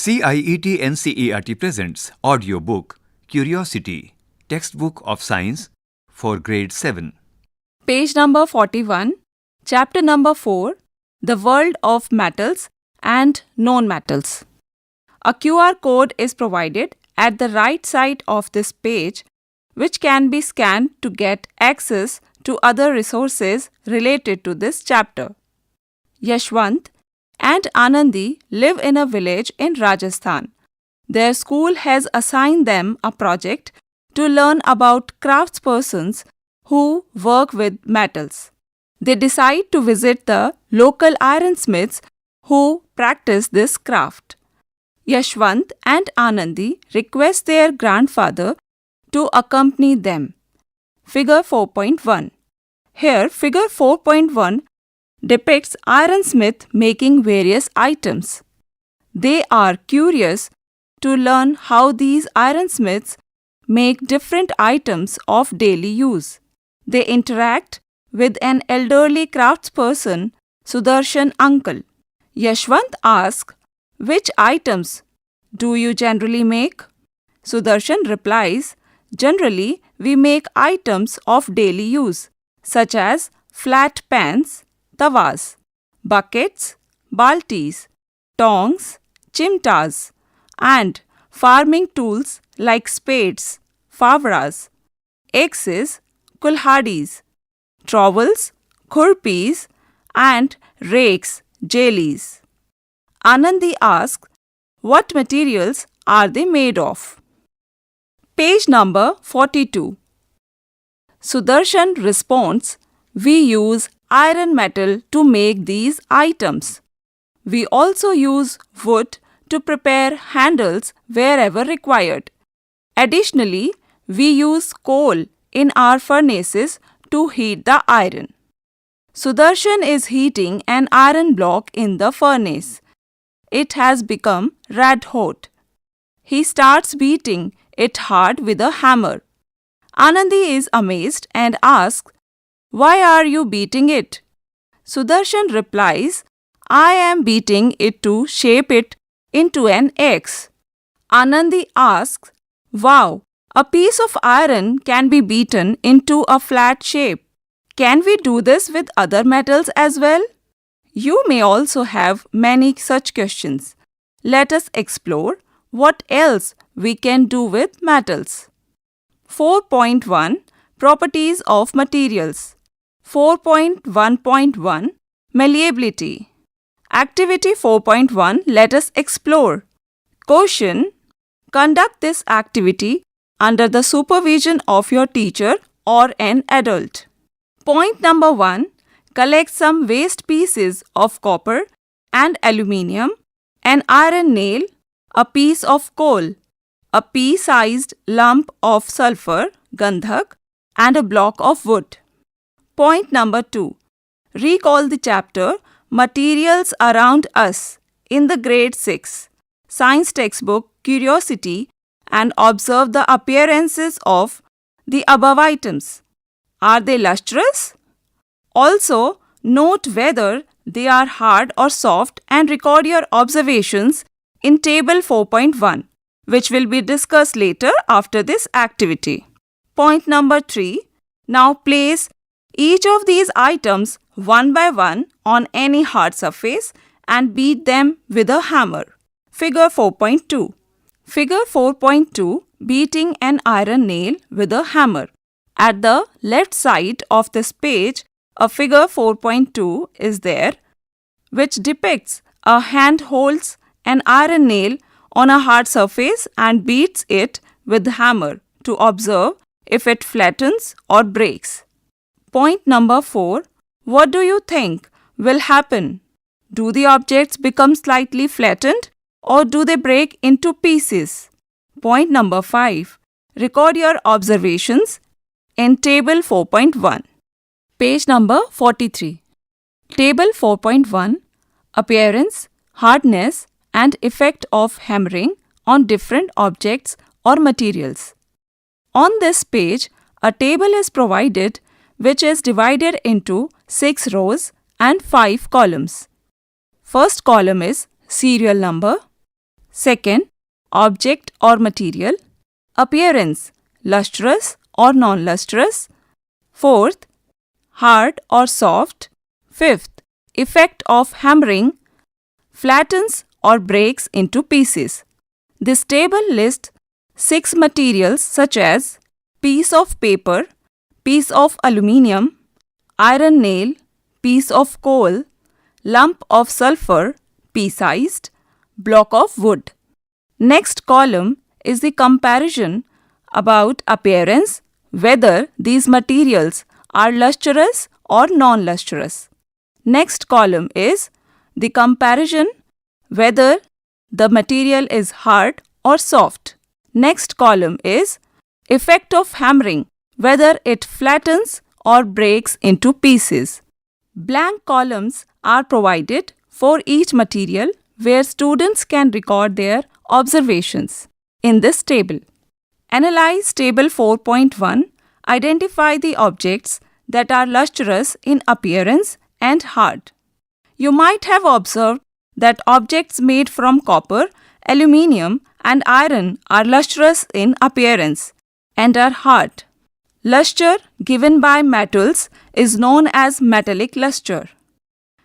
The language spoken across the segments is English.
CIET NCERT presents audiobook Curiosity, Textbook of Science for Grade 7. Page number 41, Chapter number 4, The World of Metals and Non-Metals. A QR code is provided at the right side of this page, which can be scanned to get access to other resources related to this chapter. Yashwant and Anandi live in a village in Rajasthan. Their school has assigned them a project to learn about craftspersons who work with metals. They decide to visit the local ironsmiths who practice this craft. Yashwant and Anandi request their grandfather to accompany them. Figure 4.1. Here, Figure 4.1 depicts ironsmith making various items. They are curious to learn how these ironsmiths make different items of daily use. They interact with an elderly craftsperson, Sudarshan uncle. Yashwant asks, "Which items do you generally make?" Sudarshan replies, "Generally, we make items of daily use, such as flat pans, tawas, buckets, baltis, tongs, chimtas, and farming tools like spades, favras, axes, kulhadis, trowels, khurpis, and rakes, jailies." Anandi asks, "What materials are they made of?" Page number 42. Sudarshan responds, "We use iron metal to make these items. We also use wood to prepare handles wherever required. Additionally, we use coal in our furnaces to heat the iron." Sudarshan is heating an iron block in the furnace. It has become red hot. He starts beating it hard with a hammer. Anandi is amazed and asks, "Why are you beating it?" Sudarshan replies, "I am beating it to shape it into an axe." Anandi asks, "Wow, a piece of iron can be beaten into a flat shape. Can we do this with other metals as well?" You may also have many such questions. Let us explore what else we can do with metals. 4.1 Properties of Materials. 4.1.1 Malleability. Activity 4.1 Let us explore. Question: Conduct this activity under the supervision of your teacher or an adult. Point number 1. Collect some waste pieces of copper and aluminium, an iron nail, a piece of coal, a pea-sized lump of sulfur, gandhak, and a block of wood. Point number 2. Recall the chapter Materials Around Us in the Grade 6 Science textbook Curiosity and observe the appearances of the above items. Are they lustrous? Also, note whether they are hard or soft and record your observations in Table 4.1, which will be discussed later after this activity. Point number 3. Now place each of these items one by one on any hard surface and beat them with a hammer. Figure 4.2. Figure 4.2 Beating an iron nail with a hammer. At the left side of this page, a figure 4.2 is there, which depicts a hand holds an iron nail on a hard surface and beats it with the hammer to observe if it flattens or breaks. Point number 4. What do you think will happen? Do the objects become slightly flattened or do they break into pieces? Point number 5. Record your observations in Table 4.1. Page number 43. Table 4.1 Appearance, hardness, and effect of hammering on different objects or materials. On this page, a table is provided which is divided into 6 rows and 5 columns. First column is serial number, Second, object or material. Appearance, lustrous or non-lustrous. Fourth, hard or soft. Fifth, effect of hammering, flattens or breaks into pieces. This table lists 6 materials such as piece of paper, piece of aluminium, iron nail, piece of coal, lump of sulfur, pea-sized, block of wood. Next column is the comparison about appearance, whether these materials are lustrous or non-lustrous. Next column is the comparison whether the material is hard or soft. Next column is effect of hammering, whether it flattens or breaks into pieces. Blank columns are provided for each material where students can record their observations. In this table, analyze table 4.1. Identify the objects that are lustrous in appearance and hard. You might have observed that objects made from copper, aluminium, and iron are lustrous in appearance and are hard. Luster given by metals is known as metallic luster.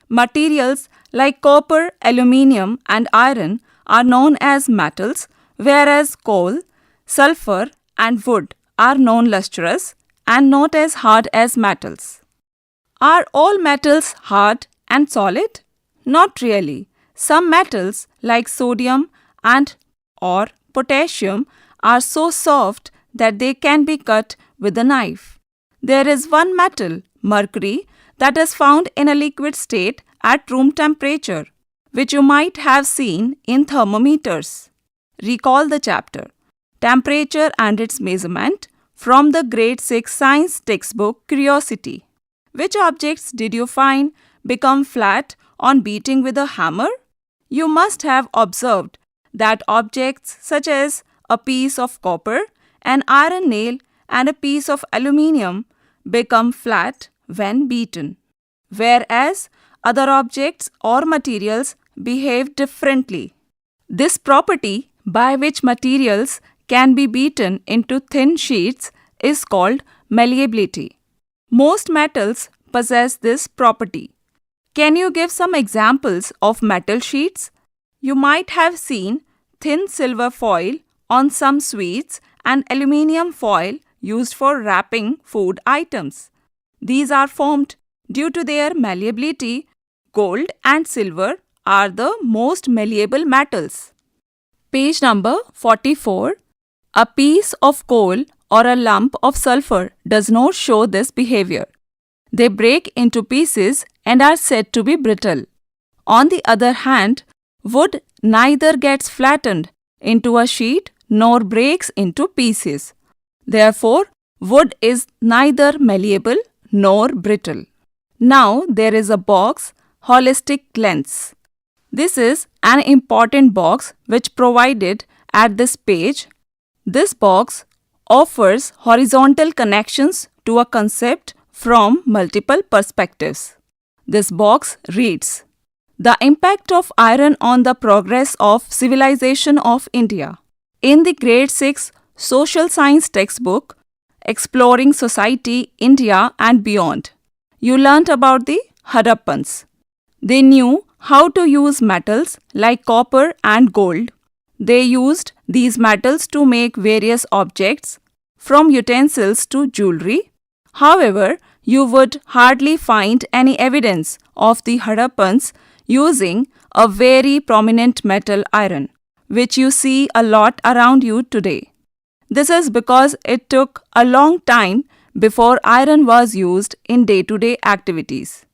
Materials like copper, aluminium, and iron are known as metals, whereas coal, sulfur, and wood are non-lustrous and not as hard as metals. Are all metals hard and solid? Not really. Some metals like sodium and or potassium are so soft that they can be cut with a knife. There is one metal, mercury, that is found in a liquid state at room temperature, which you might have seen in thermometers. Recall the chapter, Temperature and its Measurement, from the grade 6 science textbook Curiosity. Which objects did you find become flat on beating with a hammer? You must have observed that objects such as a piece of copper, an iron nail, and a piece of aluminium become flat when beaten, whereas other objects or materials behave differently. This property by which materials can be beaten into thin sheets is called malleability. Most metals possess this property. Can you give some examples of metal sheets? You might have seen thin silver foil on some sweets and aluminium foil used for wrapping food items. These are formed due to their malleability. Gold and silver are the most malleable metals. Page number 44. A piece of coal or a lump of sulfur does not show this behavior. They break into pieces and are said to be brittle. On the other hand, wood neither gets flattened into a sheet nor breaks into pieces. Therefore, wood is neither malleable nor brittle. Now there is a box, holistic lens. This is an important box which provided at this page. This box offers horizontal connections to a concept from multiple perspectives. This box reads, The impact of iron on the progress of civilization of India. In the grade 6 social science textbook, Exploring Society, India and Beyond, you learnt about the Harappans. They knew how to use metals like copper and gold. They used these metals to make various objects, from utensils to jewelry. However, you would hardly find any evidence of the Harappans using a very prominent metal iron, which you see a lot around you today. This is because it took a long time before iron was used in day-to-day activities.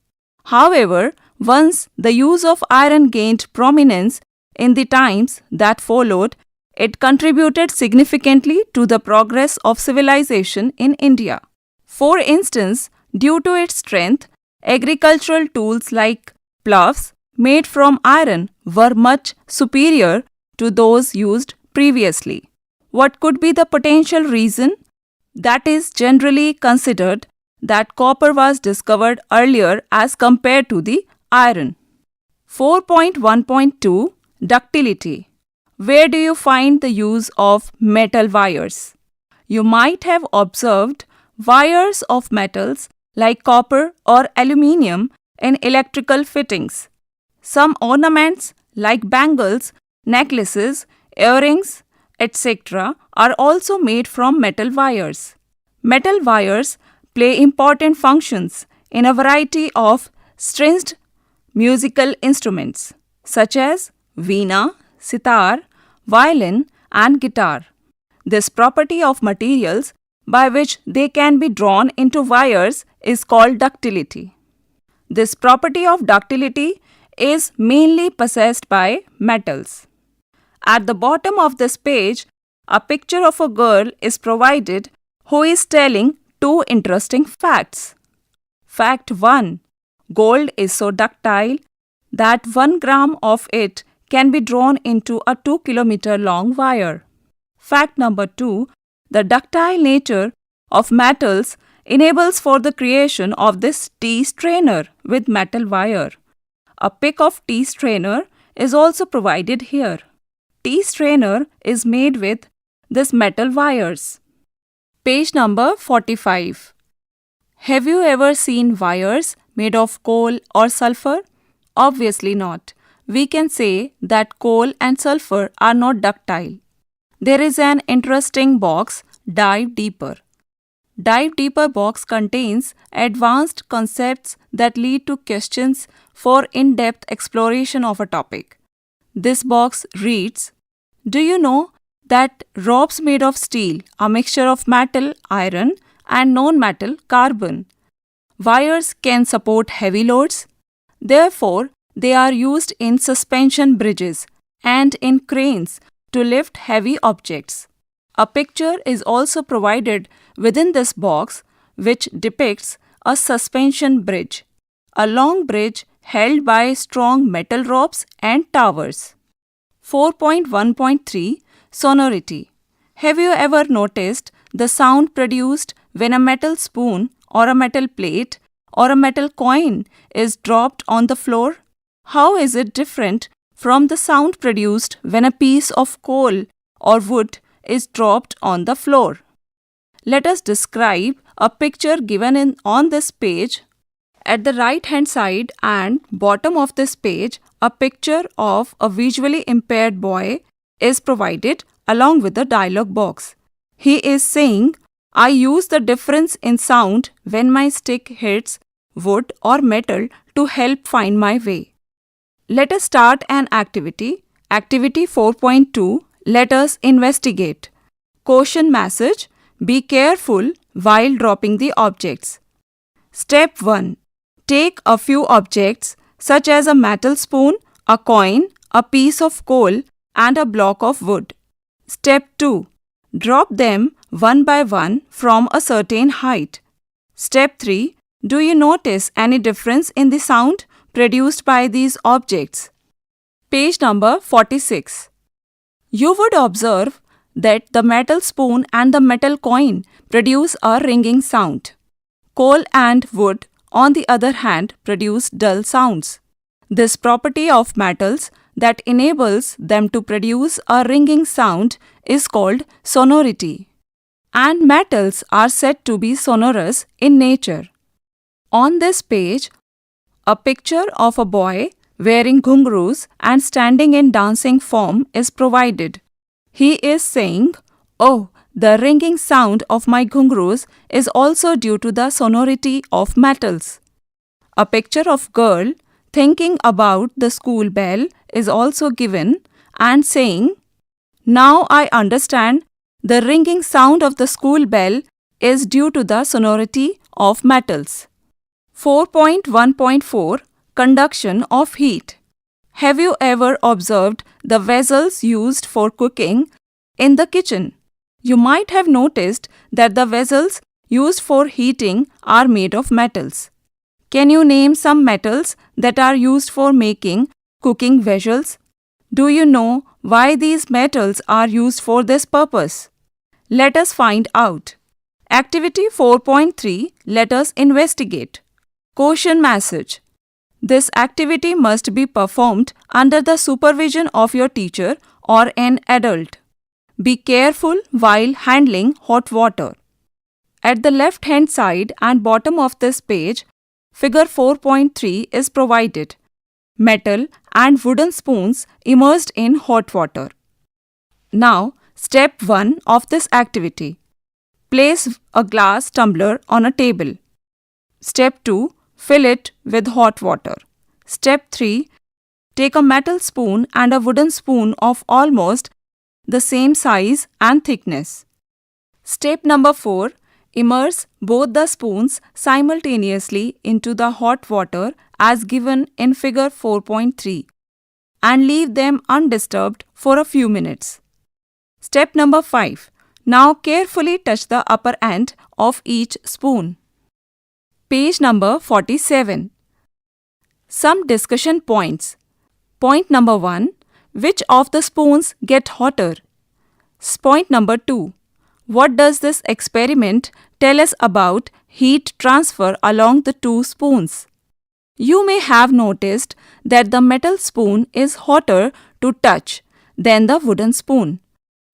However, once the use of iron gained prominence in the times that followed, it contributed significantly to the progress of civilization in India. For instance, due to its strength, agricultural tools like ploughs made from iron were much superior to those used previously. What could be the potential reason? That is generally considered that copper was discovered earlier as compared to the iron. 4.1.2 Ductility. Where do you find the use of metal wires? You might have observed wires of metals like copper or aluminium in electrical fittings. Some ornaments like bangles, necklaces, earrings, etc. are also made from metal wires. Metal wires play important functions in a variety of stringed musical instruments such as veena, sitar, violin, and guitar. This property of materials by which they can be drawn into wires is called ductility. This property of ductility is mainly possessed by metals. At the bottom of this page, a picture of a girl is provided who is telling two interesting facts. Fact 1. Gold is so ductile that 1 gram of it can be drawn into a 2-kilometer long wire. Fact number 2. The ductile nature of metals enables for the creation of this tea strainer with metal wire. A pick of tea strainer is also provided here. Tea strainer is made with this metal wires. Page number 45. Have you ever seen wires made of coal or sulfur? Obviously not. We can say that coal and sulfur are not ductile. There is an interesting box, Dive Deeper. Dive Deeper box contains advanced concepts that lead to questions for in-depth exploration of a topic. This box reads, do you know that ropes made of steel, a mixture of metal, iron, and non-metal, carbon? Wires can support heavy loads. Therefore, they are used in suspension bridges and in cranes to lift heavy objects. A picture is also provided within this box which depicts a suspension bridge, a long bridge held by strong metal ropes and towers. 4.1.3 Sonority. Have you ever noticed the sound produced when a metal spoon or a metal plate or a metal coin is dropped on the floor? How is it different from the sound produced when a piece of coal or wood is dropped on the floor? Let us describe a picture given on this page. At the right hand side and bottom of this page, a picture of a visually impaired boy is provided along with the dialog box. He is saying, I use the difference in sound when my stick hits wood or metal to help find my way. Let us start an activity. Activity 4.2. Let us investigate. Caution message. Be careful while dropping the objects. Step 1. Take a few objects such as a metal spoon, a coin, a piece of coal, and a block of wood. Step 2. Drop them one by one from a certain height. Step 3. Do you notice any difference in the sound produced by these objects? Page number 46. You would observe that the metal spoon and the metal coin produce a ringing sound. Coal and wood, on the other hand, produce dull sounds. This property of metals that enables them to produce a ringing sound is called sonority. And metals are said to be sonorous in nature. On this page, a picture of a boy wearing ghungroos and standing in dancing form is provided. He is saying, oh, the ringing sound of my ghungroos is also due to the sonority of metals. A picture of girl thinking about the school bell is also given and saying, now I understand the ringing sound of the school bell is due to the sonority of metals. 4.1.4 Conduction of heat. Have you ever observed the vessels used for cooking in the kitchen? You might have noticed that the vessels used for heating are made of metals. Can you name some metals that are used for making cooking vessels? Do you know why these metals are used for this purpose? Let us find out. Activity 4.3 Let us investigate. Caution message. This activity must be performed under the supervision of your teacher or an adult. Be careful while handling hot water. At the left hand side and bottom of this page, figure 4.3 is provided. Metal and wooden spoons immersed in hot water. Now, step 1 of this activity. Place a glass tumbler on a table. Step 2. Fill it with hot water. Step 3. Take a metal spoon and a wooden spoon of almost the same size and thickness. Step number 4. Immerse both the spoons simultaneously into the hot water as given in figure 4.3 and leave them undisturbed for a few minutes. Step number 5. Now carefully touch the upper end of each spoon. Page number 47. Some discussion points. Point number 1. Which of the spoons get hotter? Point number 2. What does this experiment tell us about heat transfer along the two spoons? You may have noticed that the metal spoon is hotter to touch than the wooden spoon,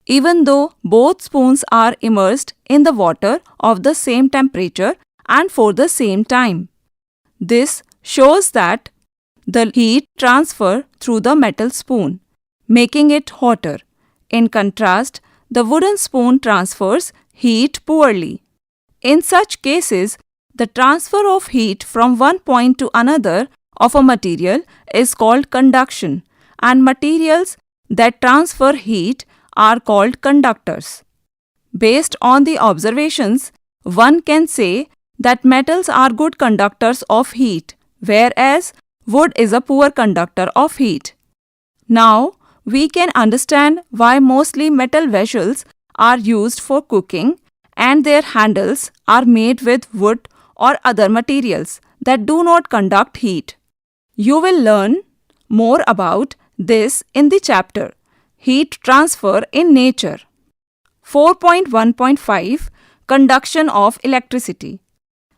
even though both spoons are immersed in the water of the same temperature and for the same time. This shows that the heat transfer through the metal spoon, making it hotter. In contrast, the wooden spoon transfers heat poorly. In such cases, the transfer of heat from one point to another of a material is called conduction, and materials that transfer heat are called conductors. Based on the observations, one can say that metals are good conductors of heat, whereas wood is a poor conductor of heat. Now, we can understand why mostly metal vessels are used for cooking and their handles are made with wood or other materials that do not conduct heat. You will learn more about this in the chapter Heat Transfer in Nature. 4.1.5 Conduction of Electricity.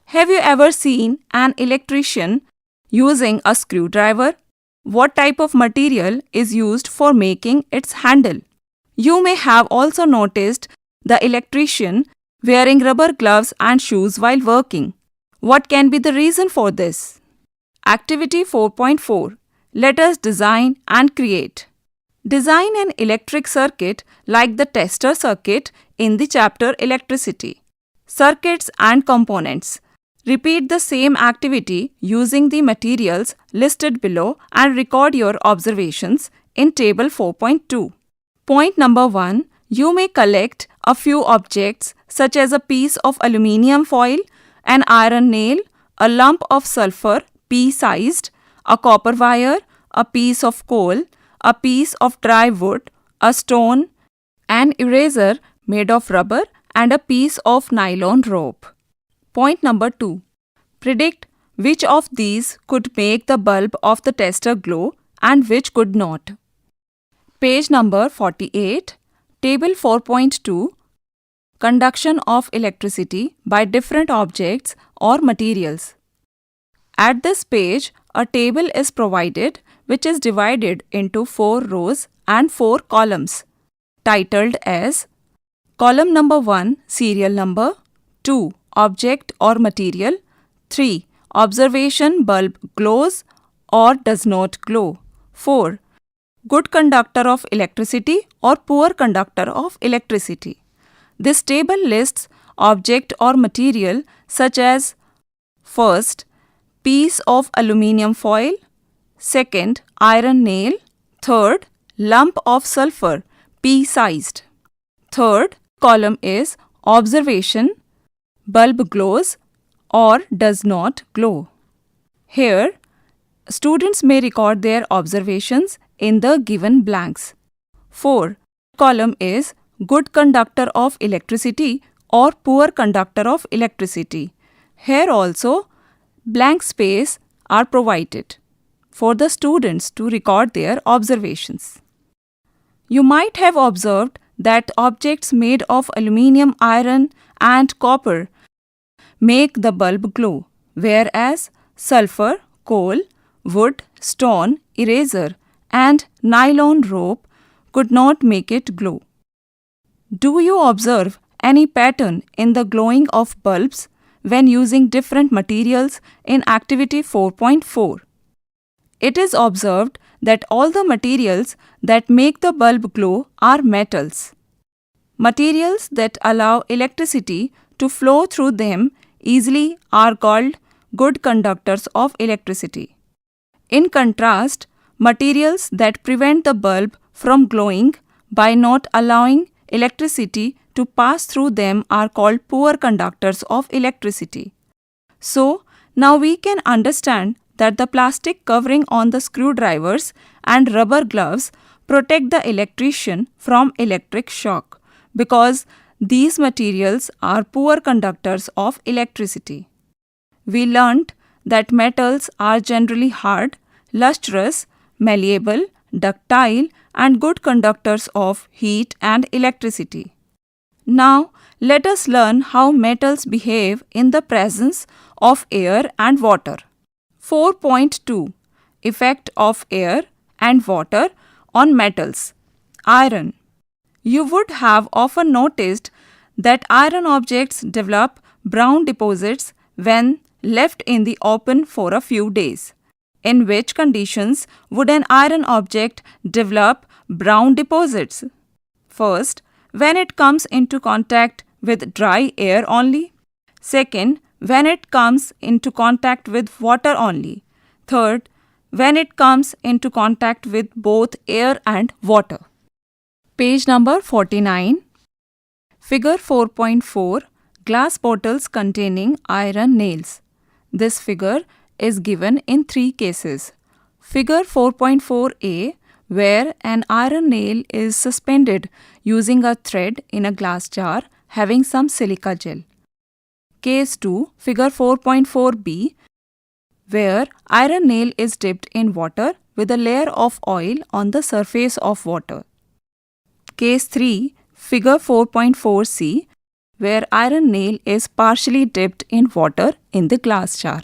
Have you ever seen an electrician using a screwdriver? What type of material is used for making its handle? You may have also noticed the electrician wearing rubber gloves and shoes while working. What can be the reason for this? Activity 4.4. Let us design and create. Design an electric circuit like the tester circuit in the chapter Electricity. Circuits and components. Repeat the same activity using the materials listed below and record your observations in table 4.2. Point number 1. You may collect a few objects such as a piece of aluminium foil, an iron nail, a lump of sulfur pea-sized, a copper wire, a piece of coal, a piece of dry wood, a stone, an eraser made of rubber, and a piece of nylon rope. Point number 2. Predict which of these could make the bulb of the tester glow and which could not. Page number 48. Table 4.2. Conduction of electricity by different objects or materials. At this page, a table is provided which is divided into 4 rows and 4 columns, titled as Column number 1, Serial number, 2. Object or material, 3. Observation bulb glows or does not glow, 4. Good conductor of electricity or poor conductor of electricity. This table lists object or material such as first, piece of aluminium foil, second, iron nail, third, lump of sulfur pea-sized. Third column is observation, bulb glows or does not glow. Here, students may record their observations in the given blanks. 4. Column is good conductor of electricity or poor conductor of electricity. Here also, blank space are provided for the students to record their observations. You might have observed that objects made of aluminium, iron, and copper make the bulb glow, whereas sulfur, coal, wood, stone, eraser, and nylon rope could not make it glow. Do you observe any pattern in the glowing of bulbs when using different materials in activity 4.4? It is observed that all the materials that make the bulb glow are metals. Materials that allow electricity to flow through them easily are called good conductors of electricity. In contrast, materials that prevent the bulb from glowing by not allowing electricity to pass through them are called poor conductors of electricity. So, now we can understand that the plastic covering on the screwdrivers and rubber gloves protect the electrician from electric shock because these materials are poor conductors of electricity. We learnt that metals are generally hard, lustrous, malleable, ductile, and good conductors of heat and electricity. Now, let us learn how metals behave in the presence of air and water. 4.2 Effect of air and water on metals. Iron. You would have often noticed that iron objects develop brown deposits when left in the open for a few days. In which conditions would an iron object develop brown deposits? First, when it comes into contact with dry air only. Second, when it comes into contact with water only. Third, when it comes into contact with both air and water. Page number 49. Figure 4.4 Glass bottles containing iron nails. This figure is given in three cases. Figure 4.4a, where an iron nail is suspended using a thread in a glass jar having some silica gel. Case 2, figure 4.4b, where iron nail is dipped in water with a layer of oil on the surface of water. Case 3, figure 4.4c, where iron nail is partially dipped in water in the glass jar.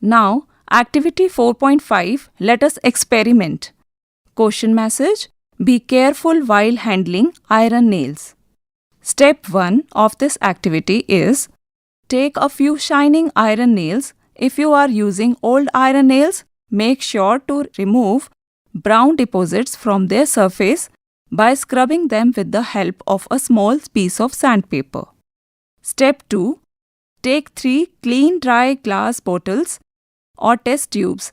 Now, activity 4.5, let us experiment. Question message: be careful while handling iron nails. Step 1 of this activity is: take a few shining iron nails. If you are using old iron nails, make sure to remove brown deposits from their surface by scrubbing them with the help of a small piece of sandpaper. Step 2. Take 3 clean dry glass bottles or test tubes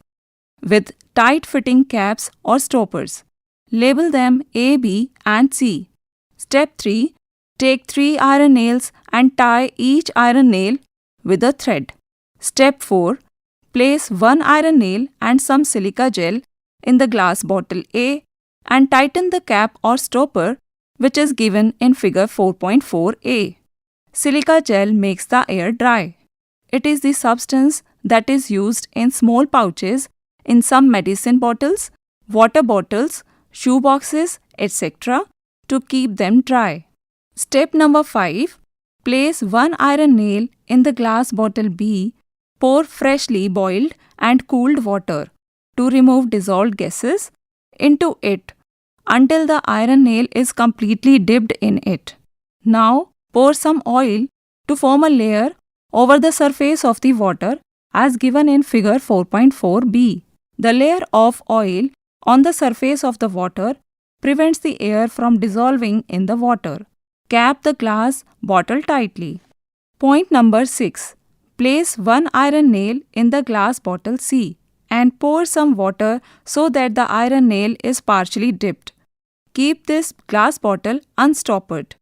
with tight-fitting caps or stoppers. Label them A, B and C. Step 3. Take 3 iron nails and tie each iron nail with a thread. Step 4. Place 1 iron nail and some silica gel in the glass bottle A and tighten the cap or stopper which is given in figure 4.4a. Silica gel makes the air dry. It is the substance that is used in small pouches in some medicine bottles, water bottles, shoe boxes, etc. to keep them dry. Step number 5. Place 1 iron nail in the glass bottle B. Pour freshly boiled and cooled water to remove dissolved gases into it until the iron nail is completely dipped in it. Now, pour some oil to form a layer over the surface of the water as given in figure 4.4b. The layer of oil on the surface of the water prevents the air from dissolving in the water. Cap the glass bottle tightly. Point number 6. Place 1 iron nail in the glass bottle C and pour some water so that the iron nail is partially dipped. Keep this glass bottle unstoppered.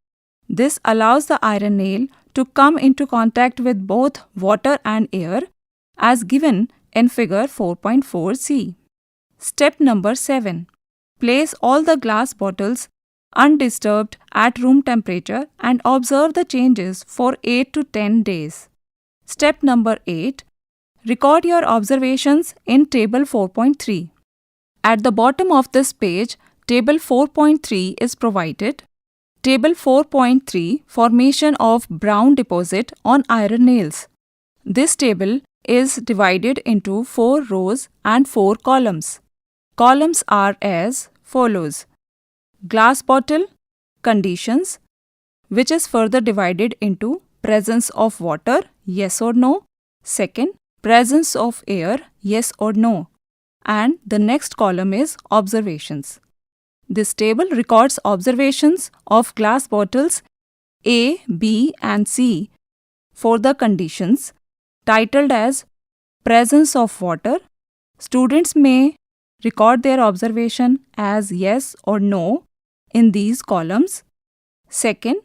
This allows the iron nail to come into contact with both water and air as given in figure 4.4c. Step number 7. Place all the glass bottles undisturbed at room temperature and observe the changes for 8 to 10 days. Step number 8. Record your observations in table 4.3. At the bottom of this page, table 4.3 is provided. Table 4.3 Formation of brown deposit on iron nails. This table is divided into 4 rows and 4 columns. Columns are as follows. glass bottle, conditions, which is further divided into presence of water, yes or no. Second, presence of air, yes or no. And the next column is observations. This table records observations of glass bottles A, B, and C for the conditions titled as presence of water. Students may record their observation as yes or no in these columns. Second,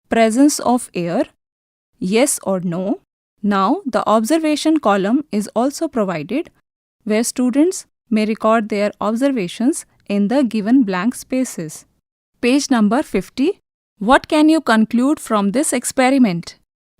presence of air, yes or no. Now, the observation column is also provided where students may record their observations in the given blank spaces. Page number 50. What can you conclude from this experiment?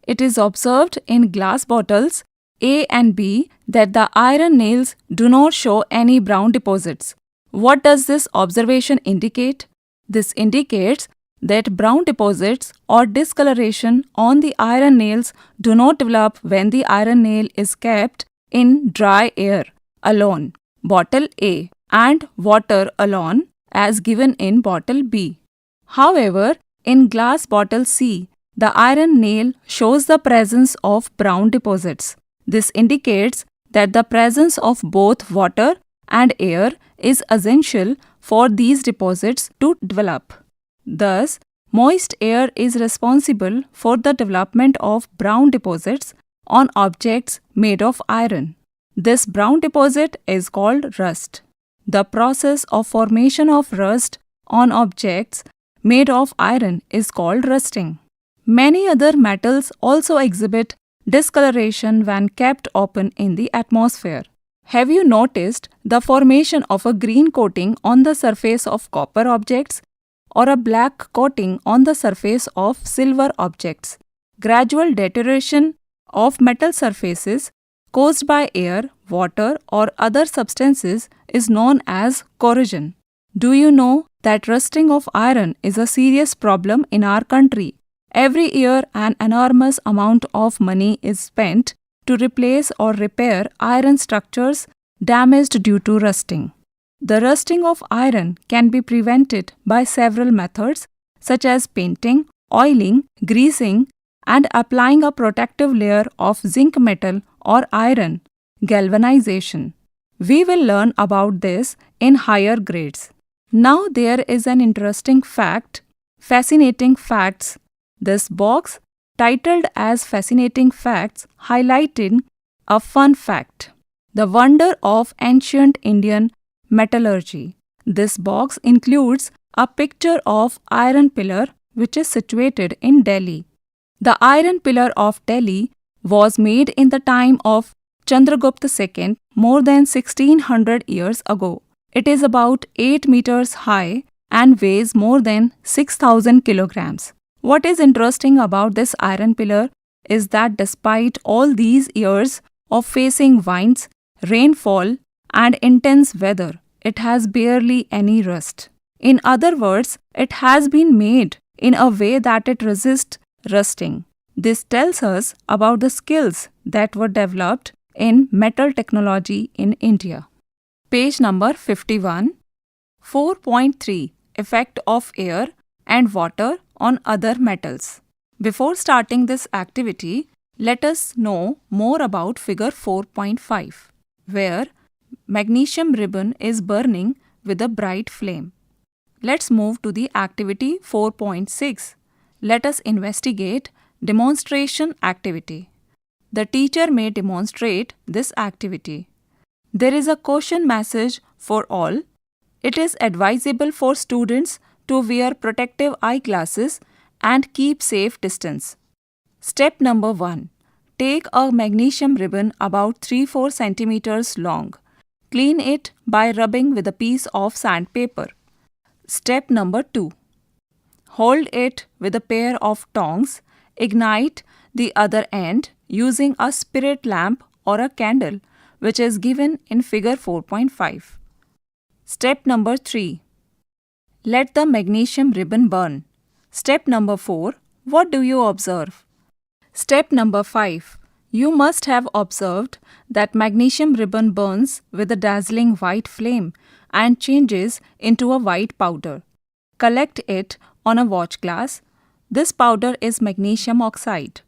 It is observed in glass bottles A and B that the iron nails do not show any brown deposits. What does this observation indicate? This indicates that brown deposits or discoloration on the iron nails do not develop when the iron nail is kept in dry air alone, bottle A, and water alone as given in bottle B. However, in glass bottle C, the iron nail shows the presence of brown deposits. This indicates that the presence of both water and air is essential for these deposits to develop. Thus, moist air is responsible for the development of brown deposits on objects made of iron. This brown deposit is called rust. The process of formation of rust on objects made of iron is called rusting. Many other metals also exhibit discoloration when kept open in the atmosphere. Have you noticed the formation of a green coating on the surface of copper objects or a black coating on the surface of silver objects? Gradual deterioration of metal surfaces caused by air, water, or other substances is known as corrosion. Do you know that rusting of iron is a serious problem in our country? Every year, an enormous amount of money is spent to replace or repair iron structures damaged due to rusting. The rusting of iron can be prevented by several methods such as painting, oiling, greasing, and applying a protective layer of zinc metal or iron, galvanization. We will learn about this in higher grades. Now there is an interesting fact, fascinating facts. This box, titled as Fascinating Facts, highlighted a fun fact: the wonder of ancient Indian metallurgy. This box includes a picture of Iron Pillar which is situated in Delhi. The Iron Pillar of Delhi was made in the time of Chandragupta II more than 1600 years ago. It is about 8 meters high and weighs more than 6,000 kilograms. What is interesting about this iron pillar is that despite all these years of facing winds, rainfall, and intense weather, it has barely any rust. In other words, it has been made in a way that it resists rusting. This tells us about the skills that were developed in metal technology in India. Page number 51. 4.3 Effect of air and water on other metals. Before starting this activity, let us know more about figure 4.5, where magnesium ribbon is burning with a bright flame. Let's move to the activity 4.6. Let us investigate demonstration activity. The teacher may demonstrate this activity. There is a caution message for all. It is advisable for students to wear protective eyeglasses and keep safe distance. Step number 1. Take a magnesium ribbon about 3-4 centimeters long. Clean it by rubbing with a piece of sandpaper. Step number 2. Hold it with a pair of tongs. Ignite the other end using a spirit lamp or a candle, which is given in figure 4.5. Step number 3. Let the magnesium ribbon burn. Step number 4. What do you observe? Step number 5. You must have observed that magnesium ribbon burns with a dazzling white flame and changes into a white powder. Collect it on a watch glass. This powder is magnesium oxide.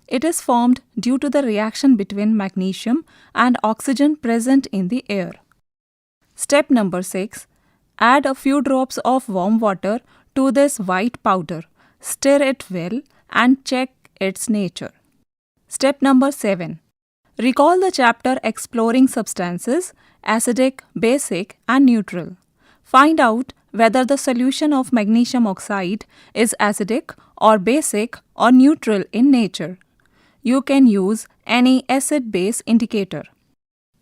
It is formed due to the reaction between magnesium and oxygen present in the air. Step number 6. Add a few drops of warm water to this white powder. Stir it well and check its nature. Step number 7. Recall the chapter Exploring Substances, Acidic, Basic and Neutral. Find out whether the solution of magnesium oxide is acidic or basic or neutral in nature. You can use any acid-base indicator.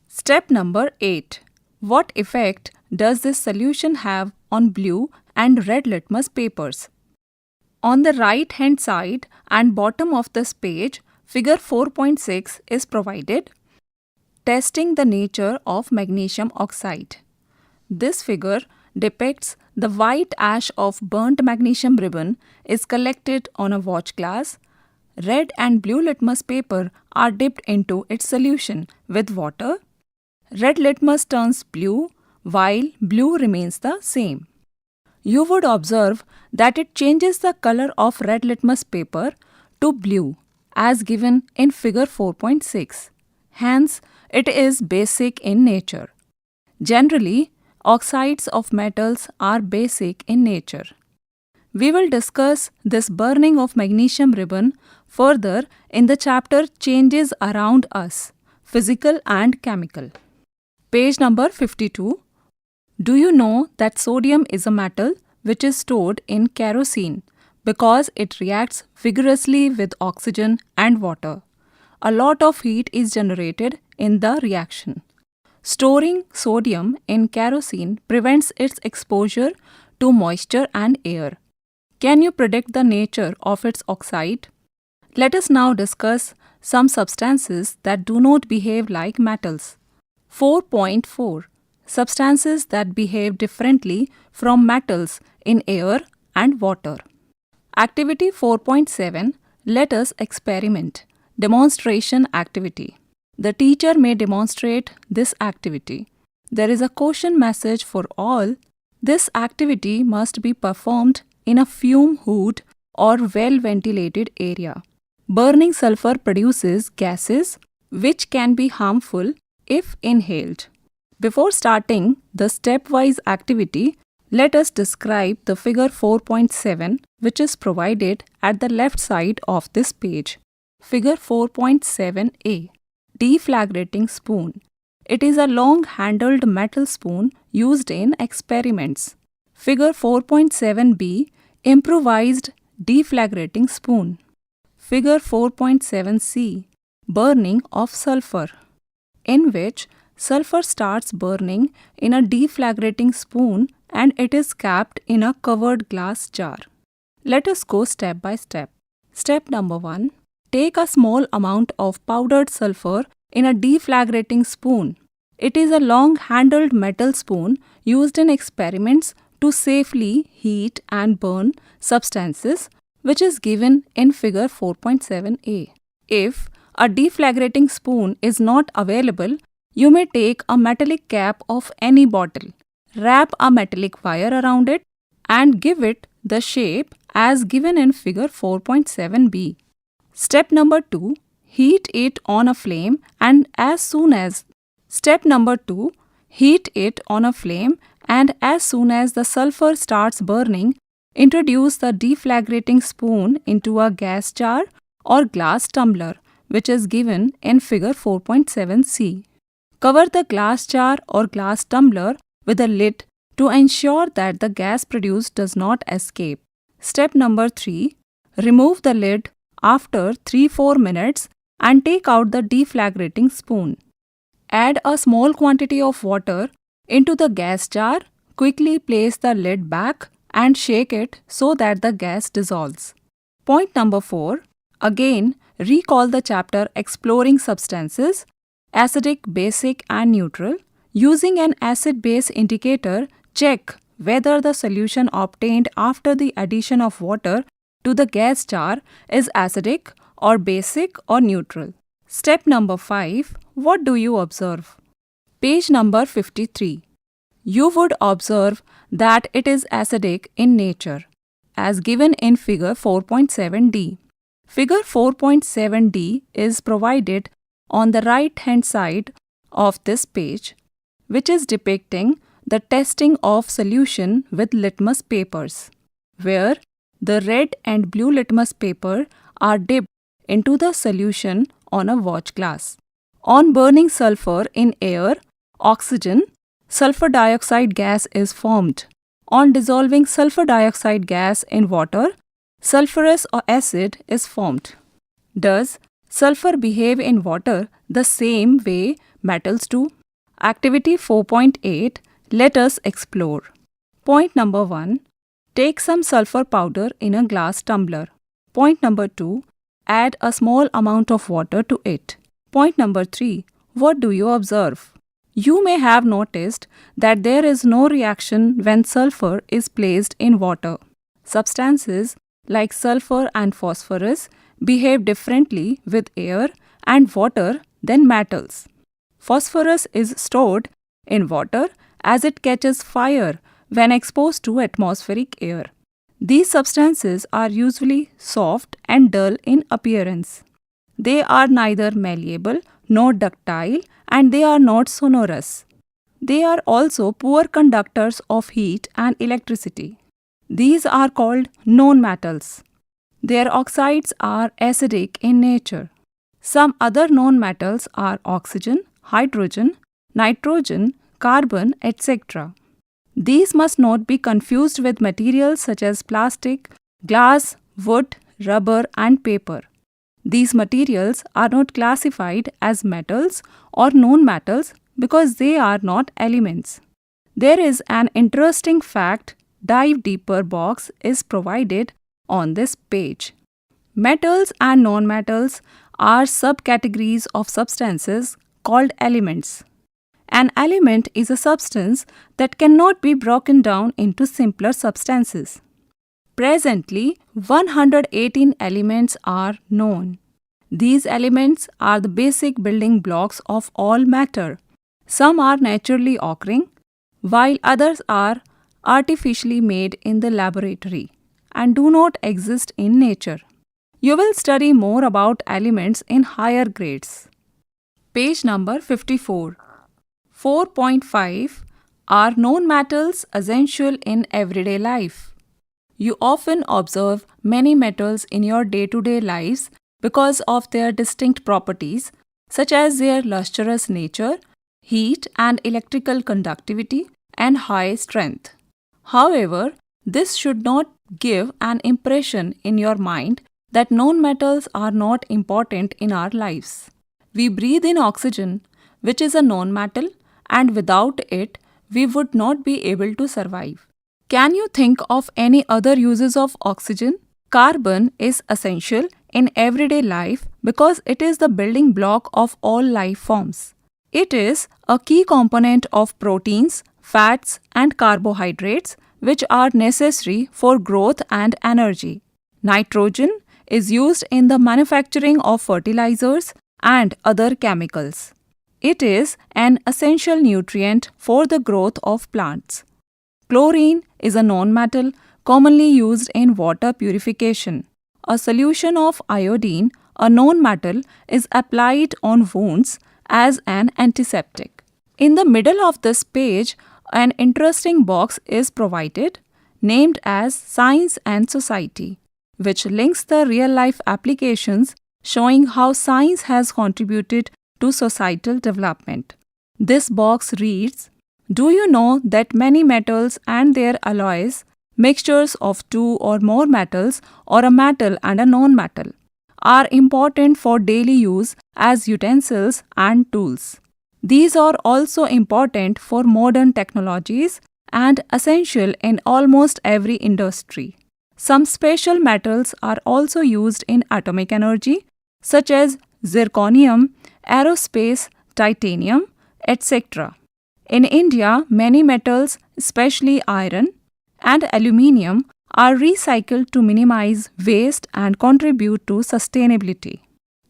Step number 8. What effect does this solution have on blue and red litmus papers? On the right hand side and bottom of this page, figure 4.6 is provided. Testing the nature of magnesium oxide. This figure depicts the white ash of burnt magnesium ribbon is collected on a watch glass. Red and blue litmus paper are dipped into its solution with water. Red litmus turns blue while blue remains the same. You would observe that it changes the color of red litmus paper to blue as given in figure 4.6. Hence, it is basic in nature. Generally, oxides of metals are basic in nature. We will discuss this burning of magnesium ribbon further in the chapter Changes Around Us, Physical and Chemical. Page number 52. Do you know that sodium is a metal which is stored in kerosene because it reacts vigorously with oxygen and water? A lot of heat is generated in the reaction. Storing sodium in kerosene prevents its exposure to moisture and air. Can you predict the nature of its oxide? Let us now discuss some substances that do not behave like metals. 4.4. Substances that behave differently from metals in air and water. Activity 4.7. Let us experiment. Demonstration activity. The teacher may demonstrate this activity. There is a caution message for all. This activity must be performed in a fume hood or well-ventilated area. Burning sulfur produces gases which can be harmful if inhaled. Before starting the stepwise activity, let us describe the figure 4.7 which is provided at the left side of this page. Figure 4.7a. Deflagrating spoon. It is a long-handled metal spoon used in experiments. Figure 4.7b. Improvised deflagrating spoon. Figure 4.7c. Burning of sulfur, in which sulfur starts burning in a deflagrating spoon and it is capped in a covered glass jar. Let us go step by step. Step number 1. Take a small amount of powdered sulfur in a deflagrating spoon. It is a long-handled metal spoon used in experiments to safely heat and burn substances, which is given in figure 4.7a. If a deflagrating spoon is not available, you may take a metallic cap of any bottle, wrap a metallic wire around it, and give it the shape as given in figure 4.7b. Step number 2. Heat it on a flame and as soon as the sulfur starts burning, introduce the deflagrating spoon into a gas jar or glass tumbler, which is given in figure 4.7c. Cover the glass jar or glass tumbler with a lid to ensure that the gas produced does not escape. Step number 3. Remove the lid after 3-4 minutes and take out the deflagrating spoon. Add a small quantity of water into the gas jar. Quickly place the lid back and shake it so that the gas dissolves. Point number 4. Again, recall the chapter Exploring Substances, Acidic, Basic and Neutral. Using an acid-base indicator, check whether the solution obtained after the addition of water to the gas jar is acidic or basic or neutral. Step number 5. What do you observe? Page number 53. you would observe that it is acidic in nature, as given in Figure 4.7d. Figure 4.7d is provided on the right-hand side of this page, which is depicting the testing of solution with litmus papers, where the red and blue litmus paper are dipped into the solution on a watch glass. On burning sulfur in air, oxygen, sulfur dioxide gas is formed. On dissolving sulfur dioxide gas in water, sulfurous acid is formed. Does sulfur behave in water the same way metals do? Activity 4.8. Let us explore. Point number 1. Take some sulfur powder in a glass tumbler. Point number 2. Add a small amount of water to it. Point number 3. What do you observe? You may have noticed that there is no reaction when sulfur is placed in water. Substances like sulfur and phosphorus behave differently with air and water than metals. Phosphorus is stored in water as it catches fire when exposed to atmospheric air. These substances are usually soft and dull in appearance. They are neither malleable nor ductile, and they are not sonorous. They are also poor conductors of heat and electricity. These are called nonmetals. Their oxides are acidic in nature. Some other nonmetals are oxygen, hydrogen, nitrogen, carbon, etc. These must not be confused with materials such as plastic, glass, wood, rubber, and paper. These materials are not classified as metals or nonmetals because they are not elements. There is an interesting fact. Dive deeper box is provided on this page. Metals and nonmetals are subcategories of substances called elements. An element is a substance that cannot be broken down into simpler substances. Presently, 118 elements are known. These elements are the basic building blocks of all matter. Some are naturally occurring, while others are artificially made in the laboratory and do not exist in nature. You will study more about elements in higher grades. Page number 54. 4.5. Are nonmetals essential in everyday life? You often observe many metals in your day-to-day lives because of their distinct properties, such as their lustrous nature, heat and electrical conductivity, and high strength. However, this should not give an impression in your mind that nonmetals are not important in our lives. We breathe in oxygen, which is a nonmetal, and without it, we would not be able to survive. Can you think of any other uses of oxygen? Carbon is essential in everyday life because it is the building block of all life forms. It is a key component of proteins, fats, and carbohydrates, which are necessary for growth and energy. Nitrogen is used in the manufacturing of fertilizers and other chemicals. It is an essential nutrient for the growth of plants. Chlorine is a nonmetal commonly used in water purification. A solution of iodine, a nonmetal, is applied on wounds as an antiseptic. In the middle of this page, an interesting box is provided named as Science and Society, which links the real-life applications showing how science has contributed to societal development. This box reads, do you know that many metals and their alloys, mixtures of two or more metals or a metal and a non-metal, are important for daily use as utensils and tools? These are also important for modern technologies and essential in almost every industry. Some special metals are also used in atomic energy, such as zirconium, aerospace, titanium, etc. In India, many metals, especially iron and aluminium, are recycled to minimize waste and contribute to sustainability.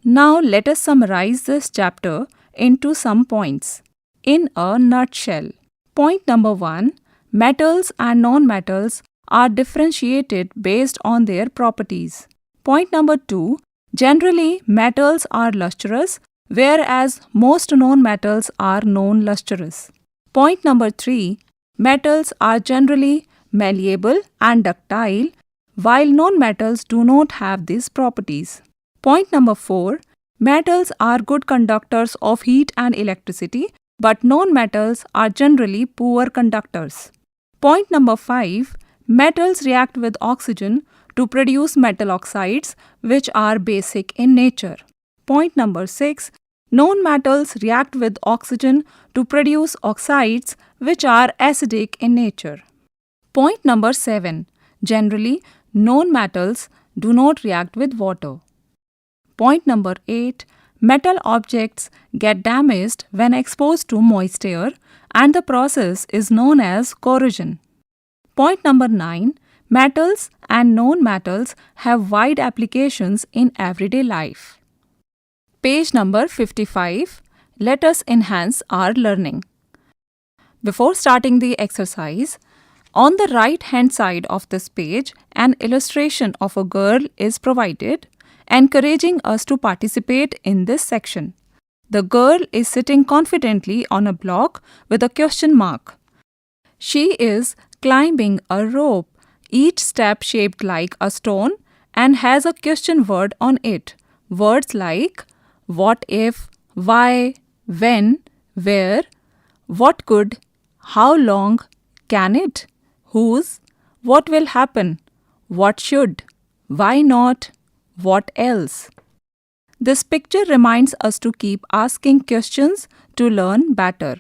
Now let us summarize this chapter into some points. In a nutshell, Point number 1. Metals and non-metals are differentiated based on their properties. Point number 2. Generally, metals are lustrous, whereas most non-metals are non-lustrous. Point number 3. Metals are generally malleable and ductile, while non-metals do not have these properties. Point number 4. Metals are good conductors of heat and electricity, but non-metals are generally poor conductors. Point number 5. Metals react with oxygen to produce metal oxides, which are basic in nature. Point number 6. Non-metals react with oxygen to produce oxides, which are acidic in nature. Point number 7. Generally, non-metals do not react with water. Point number 8. Metal objects get damaged when exposed to moist air, and the process is known as corrosion. Point number 9. Metals and non-metals have wide applications in everyday life. Page number 55. Let us enhance our learning. Before starting the exercise, on the right hand side of this page, an illustration of a girl is provided, encouraging us to participate in this section. The girl is sitting confidently on a block with a question mark. She is climbing a rope, each step shaped like a stone, and has a question word on it. Words like what if, why, when, where, what could, how long, can it, whose, what will happen, what should, why not, what else. This picture reminds us to keep asking questions to learn better.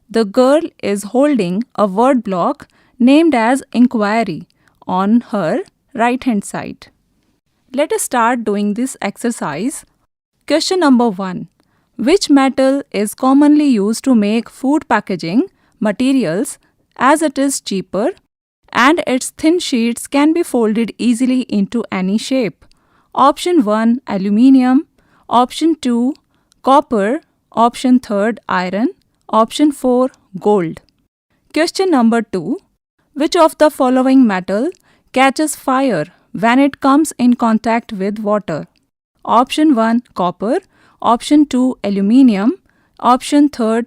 The girl is holding a word block named as inquiry on her right hand side. Let us start doing this exercise. Question number 1. Which metal is commonly used to make food packaging materials, as it is cheaper and its thin sheets can be folded easily into any shape? Option 1, aluminium. Option 2, copper. Option 3, iron. Option 4, gold. Question number 2. Which of the following metal catches fire when it comes in contact with water? Option 1, copper. Option 2, aluminium. Option 3,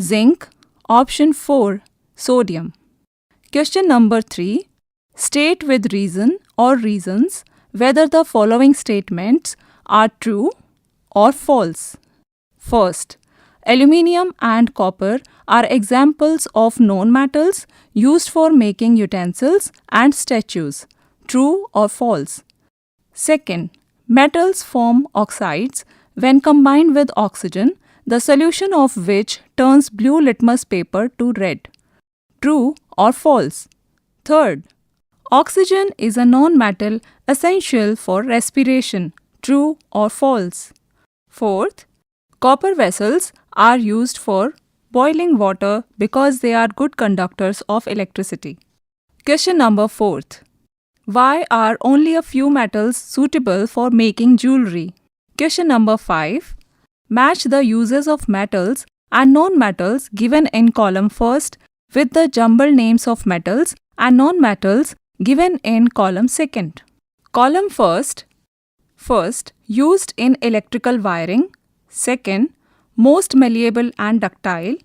zinc. Option 4, sodium. Question number 3. State with reason or reasons whether the following statements are true or false. First, aluminium and copper are examples of non-metals used for making utensils and statues. True or false? Second, metals form oxides when combined with oxygen, the solution of which turns blue litmus paper to red. True or false? Third, oxygen is a non-metal essential for respiration. True or false? Fourth, copper vessels are used for boiling water because they are good conductors of electricity. Question number 4. Why are only a few metals suitable for making jewelry? Question number 5. Match the uses of metals and non-metals given in column first with the jumbled names of metals and non-metals given in column second. Column first, used in electrical wiring. Second, most malleable and ductile.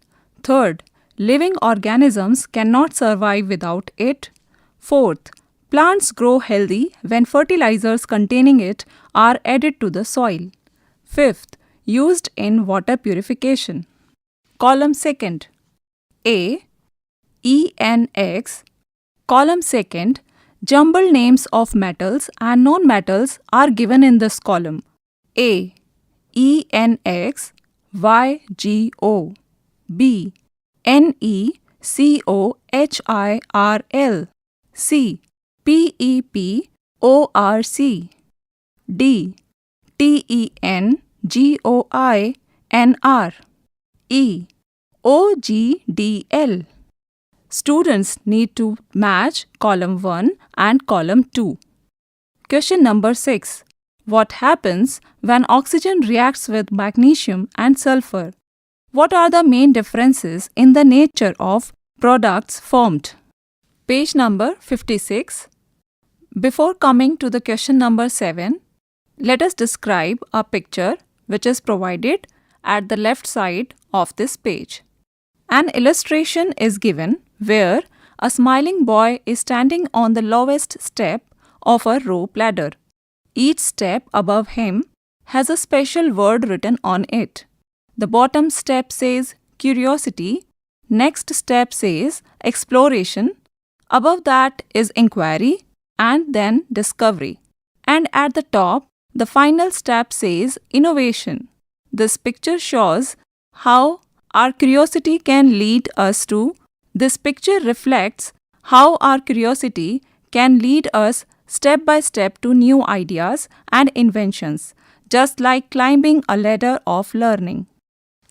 Third, living organisms cannot survive without it. Fourth, plants grow healthy when fertilizers containing it are added to the soil. Fifth, used in water purification. Column second. A, ENX. Column second, jumbled names of metals and non-metals are given in this column. A, ENX, YGO. B, NECOHIRL. C, PEPORC. D, TENGOINR. E, OGDL. Students need to match column 1 and column 2. Question number 6. What happens when oxygen reacts with magnesium and sulfur? What are the main differences in the nature of products formed? Page number 56. Before coming to the question number 7, let us describe a picture which is provided at the left side of this page. An illustration is given where a smiling boy is standing on the lowest step of a rope ladder. Each step above him has a special word written on it. The bottom step says curiosity, next step says exploration, above that is inquiry, and then discovery. And at the top, the final step says innovation. This picture shows how our curiosity can lead us to. This picture reflects how our curiosity can lead us step by step to new ideas and inventions, just like climbing a ladder of learning.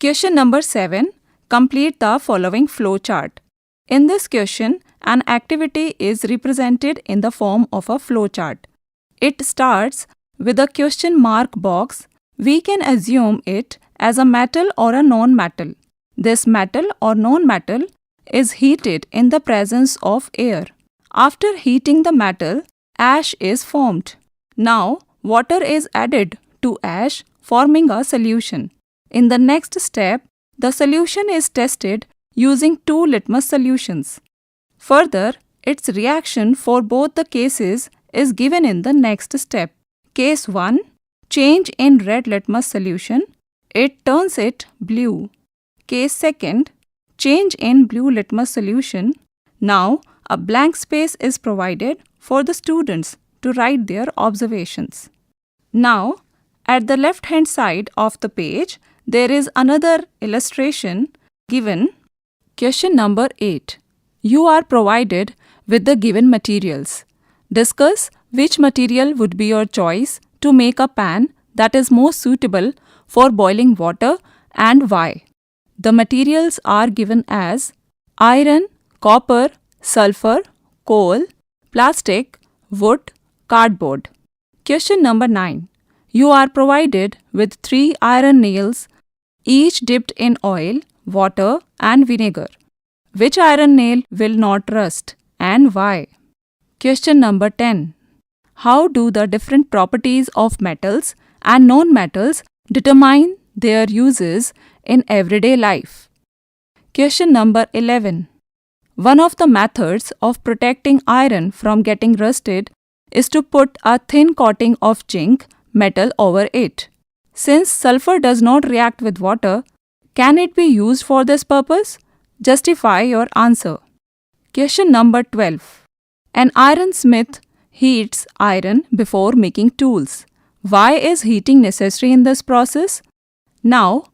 Question number 7. Complete the following flow chart. In this question, an activity is represented in the form of a flow chart. It starts with a question mark box. We can assume it as a metal or a non-metal. This metal or non-metal is heated in the presence of air. After heating the metal, ash is formed. Now, water is added to ash, forming a solution. In the next step, the solution is tested using 2 litmus solutions. Further, its reaction for both the cases is given in the next step. Case 1. Change in red litmus solution. It turns it blue. Case 2. Change in blue litmus solution. Now, a blank space is provided for the students to write their observations. Now, at the left hand side of the page, there is another illustration given. Question number 8. You are provided with the given materials. Discuss which material would be your choice to make a pan that is most suitable for boiling water and why. The materials are given as iron, copper, sulfur, coal, plastic, wood, cardboard. Question number 9. You are provided with 3 iron nails, each dipped in oil, water, and vinegar. Which iron nail will not rust and why? Question number 10. How do the different properties of metals and non-metals determine their uses in everyday life? Question number 11. One of the methods of protecting iron from getting rusted is to put a thin coating of zinc metal over it. Since sulfur does not react with water, can it be used for this purpose? Justify your answer. Question number 12. An ironsmith heats iron before making tools. Why is heating necessary in this process? Now,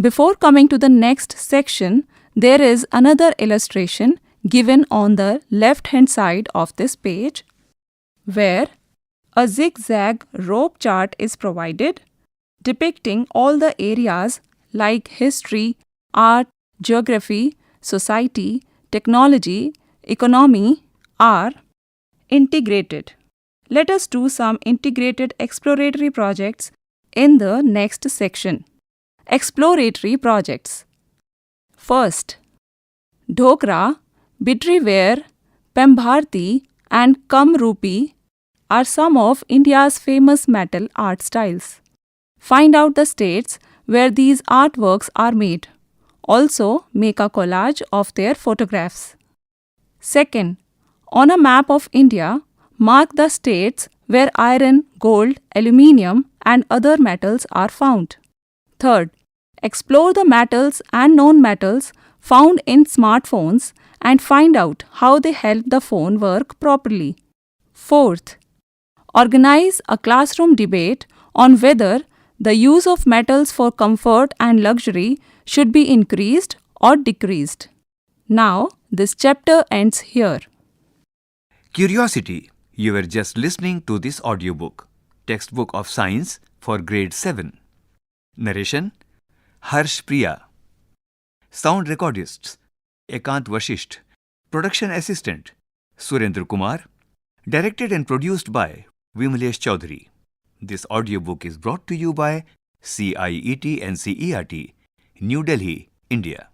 before coming to the next section, there is another illustration given on the left hand side of this page, where a zigzag rope chart is provided depicting all the areas like history, art, geography, society, technology, economy are integrated. Let us do some integrated exploratory projects in the next section. Exploratory projects. First, Dhokra, Bidriware, Pembharti, and Kamrupi are some of India's famous metal art styles. Find out the states where these artworks are made. Also, make a collage of their photographs. Second, on a map of India, mark the states where iron, gold, aluminium, and other metals are found. Third, explore the metals and non-metals found in smartphones and find out how they help the phone work properly. Fourth, organize a classroom debate on whether the use of metals for comfort and luxury should be increased or decreased. Now, this chapter ends here. Curiosity. You were just listening to this audiobook, Textbook of Science for Grade 7. Narration: Harsh Priya. Sound recordists: Ekant Vashisht. Production assistant: Surendra Kumar. Directed and produced by Vimalesh Chaudhary. This audiobook is brought to you by CIET NCERT, New Delhi, India.